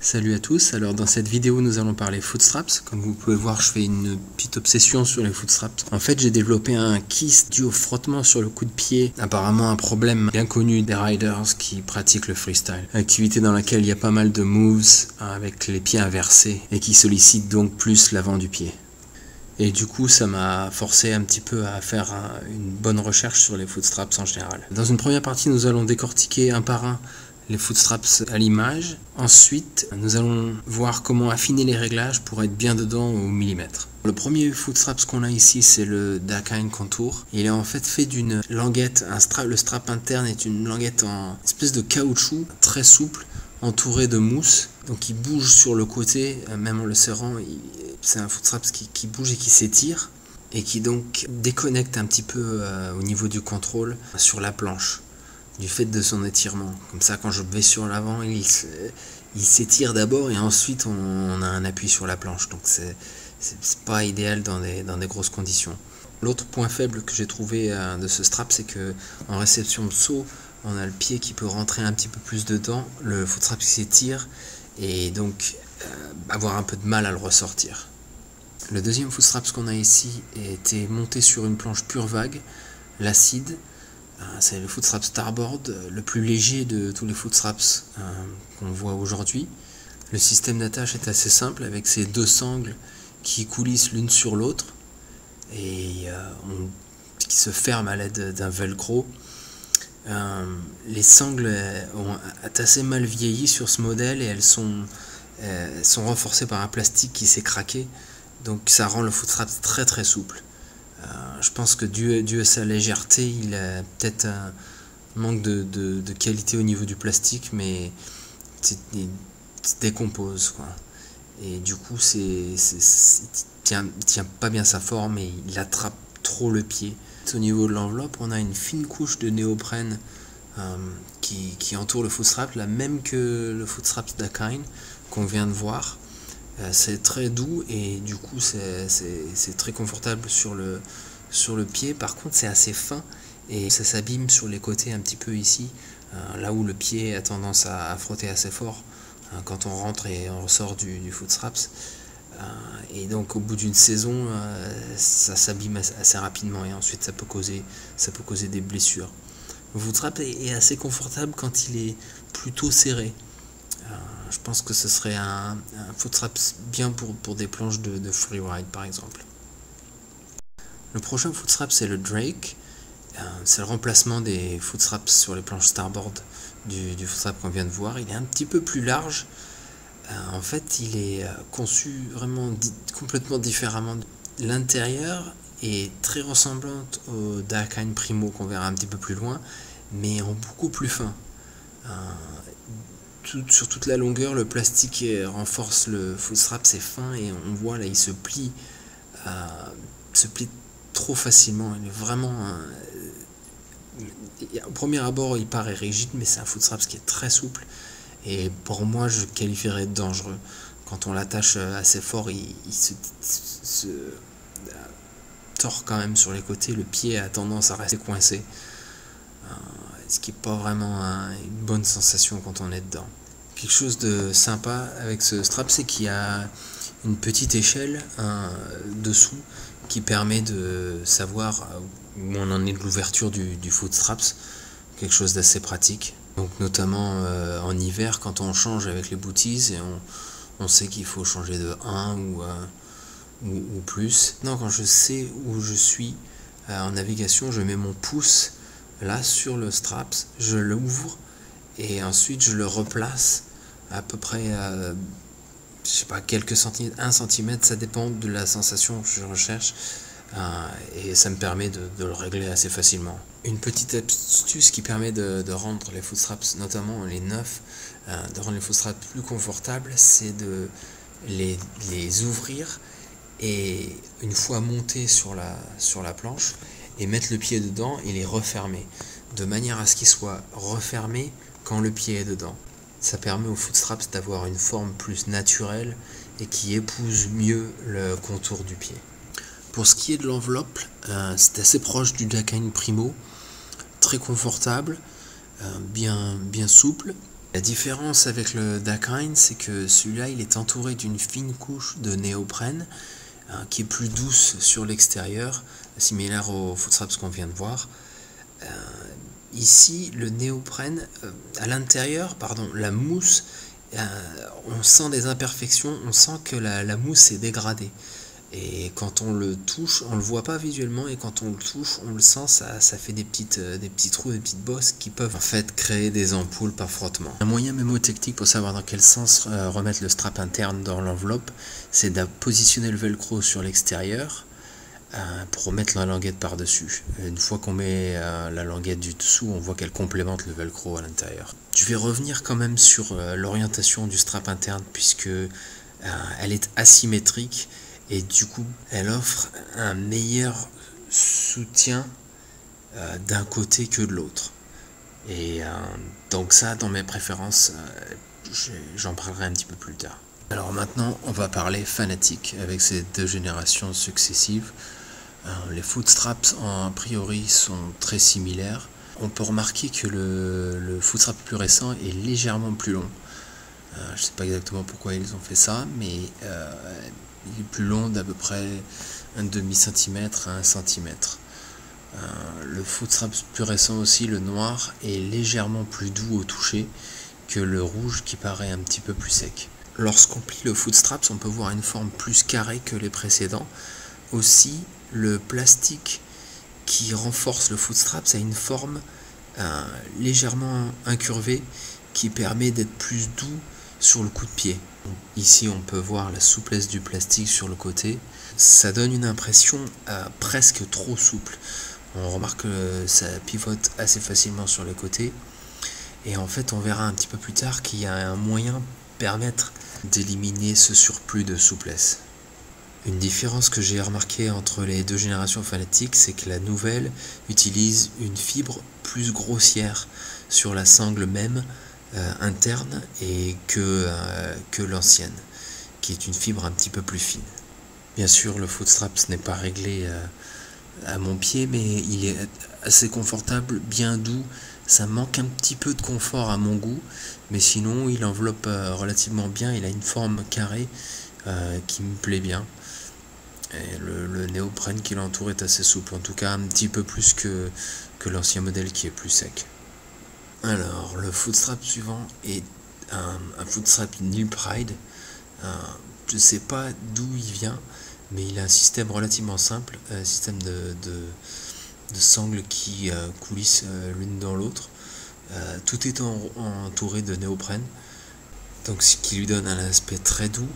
Salut à tous, alors dans cette vidéo nous allons parler footstraps. Comme vous pouvez voir, je fais une petite obsession sur les footstraps. En fait, j'ai développé un kyste dû au frottement sur le coup de pied, apparemment un problème bien connu des riders qui pratiquent le freestyle. Activité dans laquelle il y a pas mal de moves avec les pieds inversés et qui sollicitent donc plus l'avant du pied. Et du coup, ça m'a forcé un petit peu à faire une bonne recherche sur les footstraps en général. Dans une première partie, nous allons décortiquer un par un les footstraps à l'image. Ensuite, nous allons voir comment affiner les réglages pour être bien dedans au millimètre. Le premier footstraps qu'on a ici, c'est le Dakine Contour. Il est en fait d'une languette, le strap interne est une languette en espèce de caoutchouc très souple, entouré de mousse. Donc il bouge sur le côté, même en le serrant, c'est un footstrap qui bouge et qui s'étire, et qui donc déconnecte un petit peu au niveau du contrôle sur la planche, du fait de son étirement. Comme ça, quand je vais sur l'avant, il s'étire d'abord et ensuite on a un appui sur la planche. Donc c'est pas idéal dans des grosses conditions. L'autre point faible que j'ai trouvé de ce strap, c'est que en réception de saut, on a le pied qui peut rentrer un petit peu plus dedans, le footstrap qui s'étire et donc avoir un peu de mal à le ressortir. Le deuxième footstrap qu'on a ici était monté sur une planche pure vague, l'acide. C'est le footstrap starboard, le plus léger de tous les footstraps qu'on voit aujourd'hui. Le système d'attache est assez simple avec ces deux sangles qui coulissent l'une sur l'autre et qui se ferment à l'aide d'un velcro. Les sangles ont assez mal vieilli sur ce modèle et elles sont renforcées par un plastique qui s'est craqué, donc ça rend le footstrap très très souple. Je pense que dû à sa légèreté, il a peut-être un manque de qualité au niveau du plastique, mais il se décompose, quoi. Et du coup, il tient pas bien sa forme et il attrape trop le pied. Au niveau de l'enveloppe, on a une fine couche de néoprène qui entoure le footstrap, la même que le footstrap Dakine qu'on vient de voir. C'est très doux et du coup c'est très confortable sur le pied. Par contre, c'est assez fin et ça s'abîme sur les côtés un petit peu ici, là où le pied a tendance à frotter assez fort quand on rentre et on ressort du footstraps. Et donc au bout d'une saison, ça s'abîme assez rapidement et ensuite ça peut causer des blessures. Le footstrap est assez confortable quand il est plutôt serré. Je pense que ce serait un footstrap bien pour des planches de freeride par exemple. Le prochain footstrap, c'est le Drake. C'est le remplacement des footstraps sur les planches starboard du footstrap qu'on vient de voir. Il est un petit peu plus large. En fait, il est conçu vraiment complètement différemment. L'intérieur est très ressemblante au Dakine Primo qu'on verra un petit peu plus loin, mais en beaucoup plus fin. Sur toute la longueur, le plastique renforce le footstrap, c'est fin et on voit là il se plie trop facilement. Il est vraiment au premier abord il paraît rigide, mais c'est un footstrap qui est très souple et pour moi je qualifierais de dangereux. Quand on l'attache assez fort, il se tord quand même sur les côtés, le pied a tendance à rester coincé, ce qui n'est pas vraiment une bonne sensation quand on est dedans. Quelque chose de sympa avec ce strap, c'est qu'il y a une petite échelle dessous qui permet de savoir où on en est de l'ouverture du footstraps, quelque chose d'assez pratique. Donc notamment en hiver, quand on change avec les booties et on sait qu'il faut changer de 1 ou plus. Non, quand je sais où je suis en navigation, je mets mon pouce là sur le straps, je l'ouvre et ensuite je le replace à peu près je sais pas, quelques centimètres, 1 cm, ça dépend de la sensation que je recherche, et ça me permet de le régler assez facilement. Une petite astuce qui permet de rendre les footstraps, notamment les neufs, de rendre les footstraps plus confortables, c'est de les ouvrir et une fois montés sur la planche, et mettre le pied dedans et les refermer, de manière à ce qu'ils soient refermés quand le pied est dedans. Ça permet aux footstraps d'avoir une forme plus naturelle et qui épouse mieux le contour du pied. Pour ce qui est de l'enveloppe, c'est assez proche du Dakine Primo, très confortable, bien souple. La différence avec le Dakine, c'est que celui-là il est entouré d'une fine couche de néoprène qui est plus douce sur l'extérieur, similaire aux footstraps qu'on vient de voir. Ici, le néoprène, à l'intérieur, la mousse, on sent des imperfections, on sent que la mousse est dégradée. Et quand on le touche, on le voit pas visuellement, et quand on le touche, on le sent, ça fait des petits trous, des petites bosses qui peuvent en fait créer des ampoules par frottement. Un moyen mémotechnique pour savoir dans quel sens remettre le strap interne dans l'enveloppe, c'est de positionner le velcro sur l'extérieur pour remettre la languette par-dessus. Une fois qu'on met la languette du dessous, on voit qu'elle complémente le velcro à l'intérieur. Je vais revenir quand même sur l'orientation du strap interne, puisque elle est asymétrique, et du coup elle offre un meilleur soutien d'un côté que de l'autre. Et donc ça, dans mes préférences, j'en parlerai un petit peu plus tard. Alors maintenant, on va parler Fanatec avec ces deux générations successives. Les footstraps a priori sont très similaires. On peut remarquer que le footstrap plus récent est légèrement plus long. Je ne sais pas exactement pourquoi ils ont fait ça, mais il est plus long d'à peu près un demi-centimètre à 1 centimètre. Le footstrap plus récent aussi, le noir, est légèrement plus doux au toucher que le rouge qui paraît un petit peu plus sec. Lorsqu'on plie le footstraps, on peut voir une forme plus carrée que les précédents. Aussi, le plastique qui renforce le footstrap a une forme légèrement incurvée qui permet d'être plus doux sur le coup de pied. Ici, on peut voir la souplesse du plastique sur le côté. Ça donne une impression presque trop souple. On remarque que ça pivote assez facilement sur les côtés. Et en fait, on verra un petit peu plus tard qu'il y a un moyen de permettre d'éliminer ce surplus de souplesse. Une différence que j'ai remarquée entre les deux générations Fanatec, c'est que la nouvelle utilise une fibre plus grossière sur la sangle même interne et que l'ancienne, qui est une fibre un petit peu plus fine. Bien sûr, le footstrap n'est pas réglé à mon pied, mais il est assez confortable, bien doux. Ça manque un petit peu de confort à mon goût, mais sinon il enveloppe relativement bien. Il a une forme carrée qui me plaît bien. Et le néoprène qui l'entoure est assez souple, en tout cas un petit peu plus que l'ancien modèle qui est plus sec. Alors, le footstrap suivant est un footstrap Nil Pride. Je ne sais pas d'où il vient, mais il a un système relativement simple, un système de sangles qui coulissent l'une dans l'autre. Tout est entouré de néoprène, donc ce qui lui donne un aspect très doux,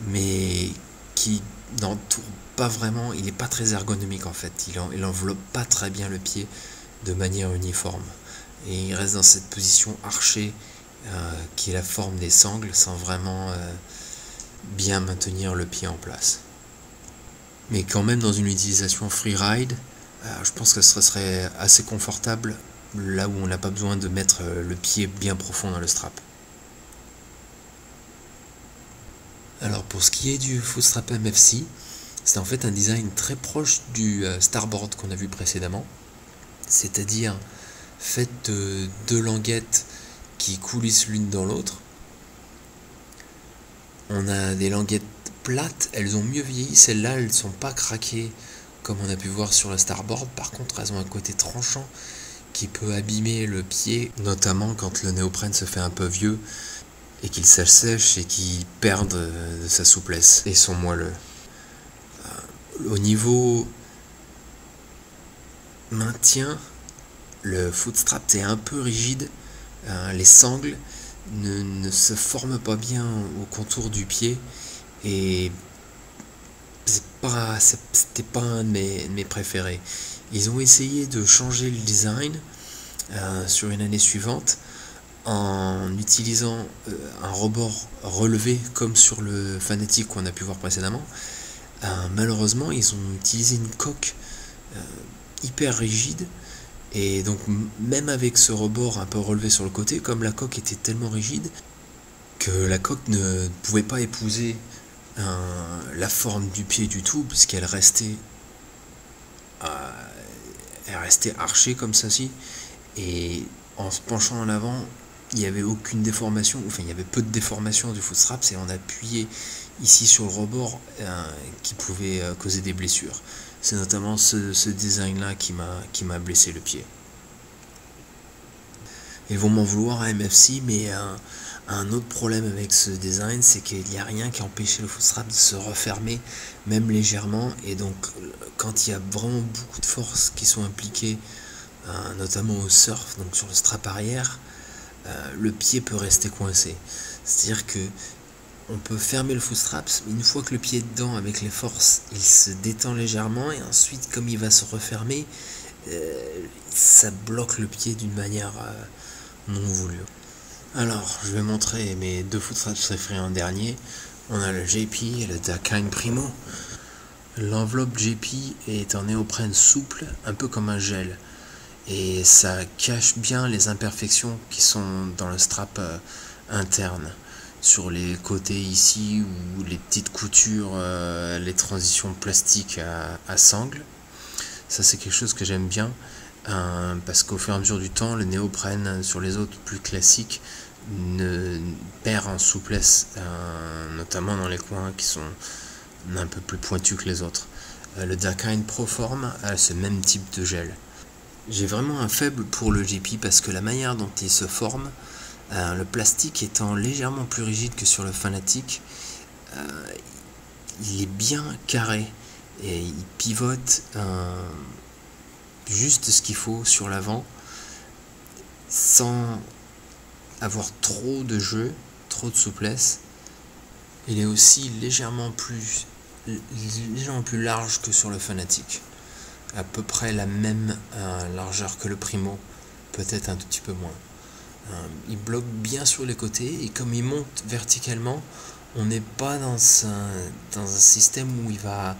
mais qui n'entoure pas vraiment, il n'est pas très ergonomique en fait, il enveloppe pas très bien le pied de manière uniforme, et il reste dans cette position archée qui est la forme des sangles, sans vraiment bien maintenir le pied en place. Mais quand même, dans une utilisation freeride, je pense que ce serait assez confortable là où on n'a pas besoin de mettre le pied bien profond dans le strap. Alors pour ce qui est du footstrap MFC, c'est en fait un design très proche du Starboard qu'on a vu précédemment, c'est-à-dire fait de deux languettes qui coulissent l'une dans l'autre. On a des languettes plates, elles ont mieux vieilli, celles-là elles ne sont pas craquées comme on a pu voir sur le Starboard. Par contre, elles ont un côté tranchant qui peut abîmer le pied, notamment quand le néoprène se fait un peu vieux et qu'il s'assèche et qu'il perd de sa souplesse et son moelleux. Au niveau maintien, le footstrap est un peu rigide, les sangles ne se forment pas bien au contour du pied, et c'était pas un de mes préférés. Ils ont essayé de changer le design sur une année suivante en utilisant un rebord relevé comme sur le Fanatec qu'on a pu voir précédemment. Malheureusement, ils ont utilisé une coque hyper rigide, et donc même avec ce rebord un peu relevé sur le côté, comme la coque était tellement rigide que la coque ne pouvait pas épouser la forme du pied du tout, puisqu'elle restait archée comme ceci, et en se penchant en avant, il n'y avait aucune déformation, enfin il y avait peu de déformation du foot straps et on appuyait ici sur le rebord qui pouvait causer des blessures. C'est notamment ce design là qui m'a blessé le pied. Ils vont m'en vouloir à MFC, mais un autre problème avec ce design, c'est qu'il n'y a rien qui empêchait le foot strap de se refermer, même légèrement, et donc quand il y a vraiment beaucoup de forces qui sont impliquées, notamment au surf, donc sur le strap arrière, le pied peut rester coincé. C'est-à-dire que on peut fermer le foot straps, mais une fois que le pied est dedans avec les forces, il se détend légèrement, et ensuite comme il va se refermer, ça bloque le pied d'une manière non voulue. Alors, je vais montrer mes deux foot straps préférés en dernier. On a le JP et le Dakine Primo. L'enveloppe JP est en néoprène souple, un peu comme un gel. Et ça cache bien les imperfections qui sont dans le strap interne. Sur les côtés ici, ou les petites coutures, les transitions plastiques à sangle. Ça, c'est quelque chose que j'aime bien. Parce qu'au fur et à mesure du temps, le néoprène sur les autres plus classiques perd en souplesse, notamment dans les coins qui sont un peu plus pointus que les autres. Le Dakine Proform a ce même type de gel. J'ai vraiment un faible pour le JP parce que la manière dont il se forme, le plastique étant légèrement plus rigide que sur le Fanatic, il est bien carré et il pivote juste ce qu'il faut sur l'avant sans avoir trop de jeu, trop de souplesse. Il est aussi légèrement plus large que sur le Fanatic, à peu près la même largeur que le Primo, peut-être un tout petit peu moins. Il bloque bien sur les côtés et comme il monte verticalement, on n'est pas dans un système où il va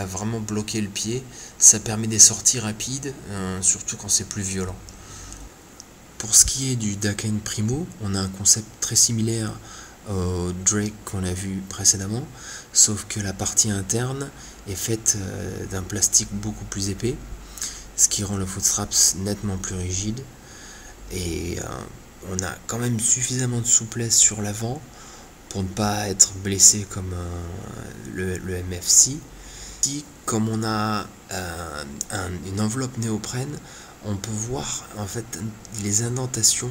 vraiment bloquer le pied. Ça permet des sorties rapides, surtout quand c'est plus violent. Pour ce qui est du Dakine Primo, on a un concept très similaire au Drake qu'on a vu précédemment, sauf que la partie interne est faite d'un plastique beaucoup plus épais, ce qui rend le foot straps nettement plus rigide. Et on a quand même suffisamment de souplesse sur l'avant pour ne pas être blessé comme le MFC. Comme on a une enveloppe néoprène, on peut voir en fait les indentations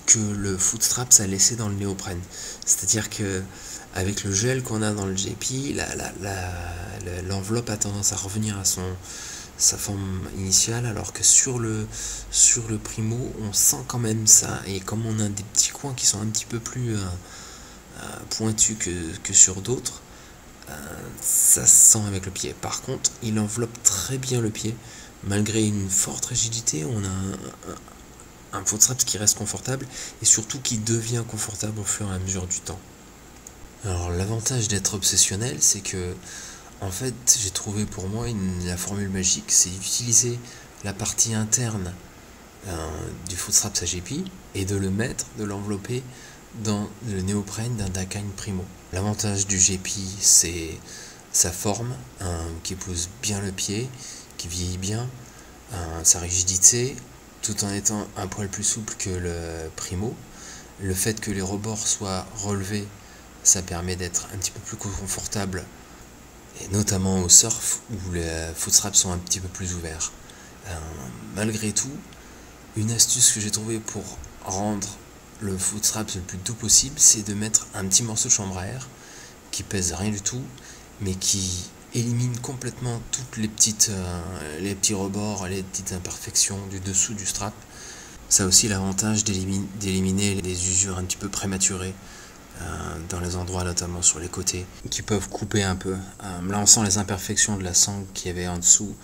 que le foot straps a laissé dans le néoprène. C'est-à-dire que avec le gel qu'on a dans le JP, l'enveloppe a tendance à revenir à sa forme initiale, alors que sur le Primo, on sent quand même ça. Et comme on a des petits coins qui sont un petit peu plus pointus que sur d'autres, ça se sent avec le pied. Par contre, il enveloppe très bien le pied. Malgré une forte rigidité, on a un foot straps qui reste confortable et surtout qui devient confortable au fur et à mesure du temps. Alors l'avantage d'être obsessionnel, c'est que en fait j'ai trouvé pour moi la formule magique, c'est d'utiliser la partie interne du foot straps AGP et de l'envelopper dans le néoprène d'un Dakine Primo. L'avantage du GP, c'est sa forme qui pousse bien le pied, qui vieillit bien, sa rigidité, tout en étant un poil plus souple que le Primo. Le fait que les rebords soient relevés, ça permet d'être un petit peu plus confortable, et notamment au surf où les foot straps sont un petit peu plus ouverts. Malgré tout, une astuce que j'ai trouvée pour rendre le foot straps le plus doux possible, c'est de mettre un petit morceau de chambre à air qui pèse rien du tout, mais qui élimine complètement toutes les petits rebords, les petites imperfections du dessous du strap. Ça a aussi l'avantage d'éliminer les usures un petit peu prématurées dans les endroits, notamment sur les côtés, qui peuvent couper un peu. Là on sent les imperfections de la sangle qu'il y avait en dessous,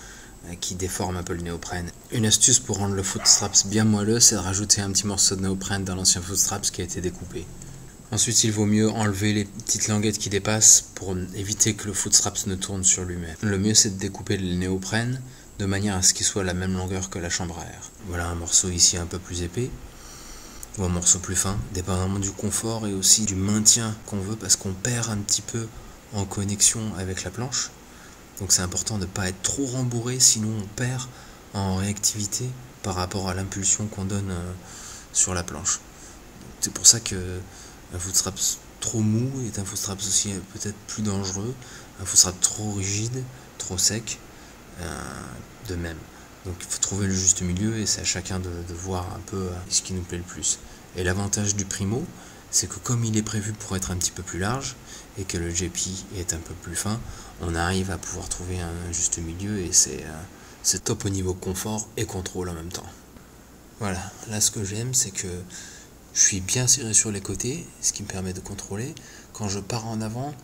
qui déforme un peu le néoprène. Une astuce pour rendre le foot straps bien moelleux, c'est de rajouter un petit morceau de néoprène dans l'ancien foot straps qui a été découpé. Ensuite, il vaut mieux enlever les petites languettes qui dépassent pour éviter que le foot straps ne tourne sur lui-même. Le mieux, c'est de découper le néoprène de manière à ce qu'il soit la même longueur que la chambre à air. Voilà un morceau ici un peu plus épais, ou un morceau plus fin, dépendamment du confort et aussi du maintien qu'on veut, parce qu'on perd un petit peu en connexion avec la planche. Donc c'est important de ne pas être trop rembourré, sinon on perd en réactivité par rapport à l'impulsion qu'on donne sur la planche. C'est pour ça que un footstrap trop mou est un footstrap aussi peut-être plus dangereux, un footstrap trop rigide, trop sec, de même. Donc il faut trouver le juste milieu et c'est à chacun de voir un peu ce qui nous plaît le plus. Et l'avantage du Primo, c'est que comme il est prévu pour être un petit peu plus large et que le JP est un peu plus fin, on arrive à pouvoir trouver un juste milieu et c'est top au niveau confort et contrôle en même temps. Voilà, là ce que j'aime c'est que je suis bien serré sur les côtés, ce qui me permet de contrôler. Quand je pars en avant,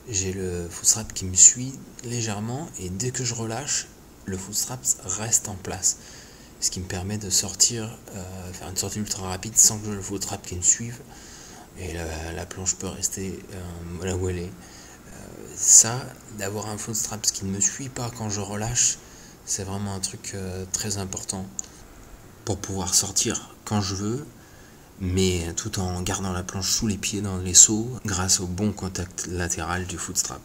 j'ai le footstrap qui me suit légèrement et dès que je relâche, le footstrap reste en place. Ce qui me permet de sortir, faire une sortie ultra rapide sans que le footstrap qui me suive. Et la planche peut rester là où elle est. Ça, d'avoir un footstrap qui ne me suit pas quand je relâche, c'est vraiment un truc très important pour pouvoir sortir quand je veux, mais tout en gardant la planche sous les pieds dans les sauts grâce au bon contact latéral du footstrap.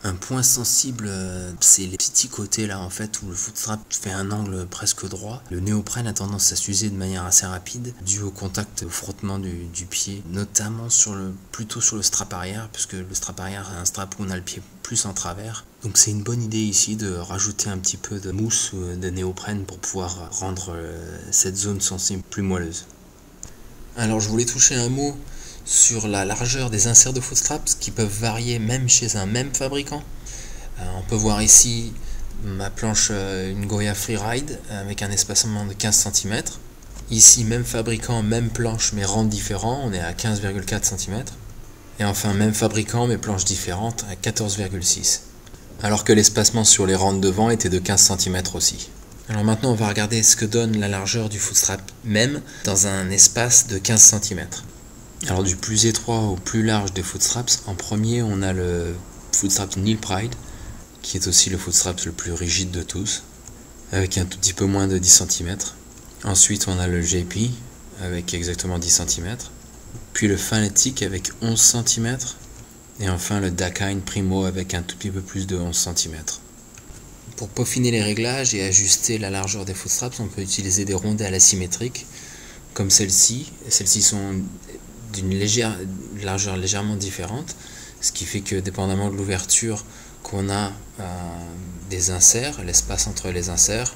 Un point sensible, c'est les petits côtés là en fait où le footstrap fait un angle presque droit. Le néoprène a tendance à s'user de manière assez rapide dû au contact, au frottement du pied, notamment plutôt sur le strap arrière, puisque le strap arrière est un strap où on a le pied plus en travers. Donc c'est une bonne idée ici de rajouter un petit peu de mousse ou de néoprène pour pouvoir rendre cette zone sensible plus moelleuse. Alors je voulais toucher un mot sur la largeur des inserts de footstraps qui peuvent varier même chez un même fabricant. On peut voir ici ma planche, une Goya Freeride avec un espacement de 15 cm. Ici même fabricant, même planche mais rang différents, on est à 15,4 cm. Et enfin même fabricant mais planches différentes à 14,6. Alors que l'espacement sur les rangs de devant était de 15 cm aussi. Alors maintenant on va regarder ce que donne la largeur du footstrap même dans un espace de 15 cm. Alors du plus étroit au plus large des footstraps, en premier on a le footstrap Neil Pride, qui est aussi le footstrap le plus rigide de tous, avec un tout petit peu moins de 10 cm. Ensuite on a le JP, avec exactement 10 cm. Puis le Fanatic avec 11 cm. Et enfin le Dakine Primo avec un tout petit peu plus de 11 cm. Pour peaufiner les réglages et ajuster la largeur des footstraps, on peut utiliser des rondelles asymétriques, comme celle-ci. Celles-ci sont d'une largeur légèrement différente, ce qui fait que dépendamment de l'ouverture qu'on a des inserts, l'espace entre les inserts,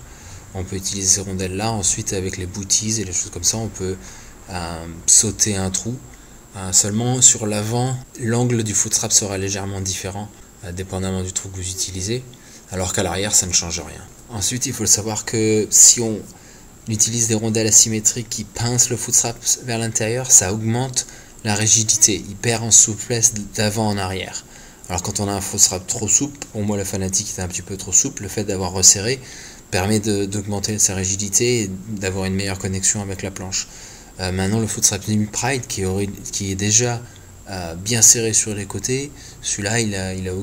on peut utiliser ces rondelles là. Ensuite avec les booties et les choses comme ça, on peut sauter un trou. Seulement sur l'avant, l'angle du footstrap sera légèrement différent dépendamment du trou que vous utilisez, alors qu'à l'arrière ça ne change rien. Ensuite il faut savoir que si on utilise des rondelles asymétriques qui pincent le footstrap vers l'intérieur, ça augmente la rigidité, il perd en souplesse d'avant en arrière. Alors quand on a un footstrap trop souple, pour moi le Fanatic est un petit peu trop souple, le fait d'avoir resserré permet d'augmenter sa rigidité et d'avoir une meilleure connexion avec la planche. Maintenant le footstrap Neil Pride qui est déjà bien serré sur les côtés, celui-là il a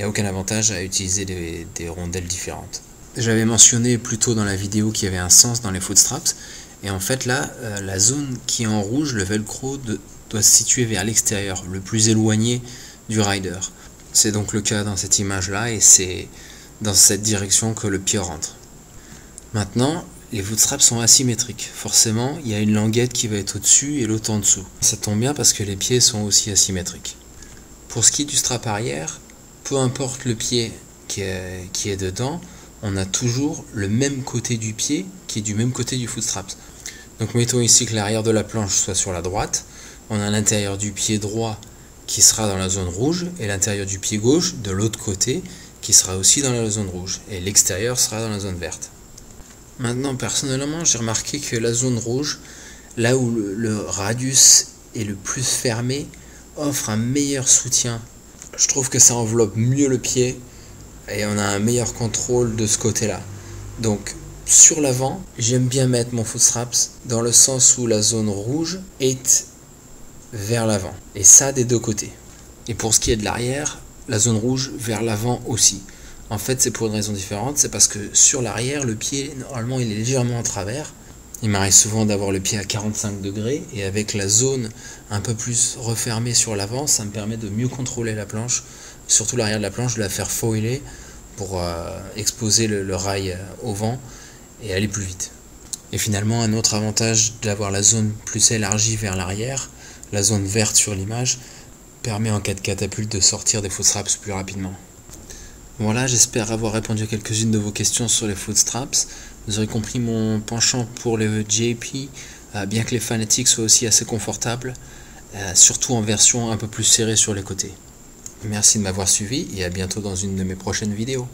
aucun avantage à utiliser des rondelles différentes. J'avais mentionné plus tôt dans la vidéo qu'il y avait un sens dans les footstraps, et en fait là, la zone qui est en rouge, le velcro doit se situer vers l'extérieur, le plus éloigné du rider. C'est donc le cas dans cette image là, et c'est dans cette direction que le pied rentre. Maintenant, les footstraps sont asymétriques, forcément il y a une languette qui va être au-dessus et l'autre en dessous. Ça tombe bien parce que les pieds sont aussi asymétriques. Pour ce qui est du strap arrière, peu importe le pied qui est dedans, on a toujours le même côté du pied qui est du même côté du footstrap. Donc mettons ici que l'arrière de la planche soit sur la droite, on a l'intérieur du pied droit qui sera dans la zone rouge et l'intérieur du pied gauche de l'autre côté qui sera aussi dans la zone rouge et l'extérieur sera dans la zone verte. Maintenant personnellement j'ai remarqué que la zone rouge, là où le radius est le plus fermé, offre un meilleur soutien. Je trouve que ça enveloppe mieux le pied et on a un meilleur contrôle de ce côté-là. Donc sur l'avant, j'aime bien mettre mon footstraps dans le sens où la zone rouge est vers l'avant. Et ça des deux côtés. Et pour ce qui est de l'arrière, la zone rouge vers l'avant aussi. En fait, c'est pour une raison différente. C'est parce que sur l'arrière, le pied, normalement, il est légèrement en travers. Il m'arrive souvent d'avoir le pied à 45 degrés. Et avec la zone un peu plus refermée sur l'avant, ça me permet de mieux contrôler la planche. Surtout l'arrière de la planche, de la faire foiler pour exposer le rail au vent et aller plus vite. Et finalement, un autre avantage d'avoir la zone plus élargie vers l'arrière, la zone verte sur l'image, permet en cas de catapulte de sortir des footstraps plus rapidement. Voilà, j'espère avoir répondu à quelques-unes de vos questions sur les footstraps. Vous aurez compris mon penchant pour les JP, bien que les Fanatics soient aussi assez confortables, surtout en version un peu plus serrée sur les côtés. Merci de m'avoir suivi et à bientôt dans une de mes prochaines vidéos.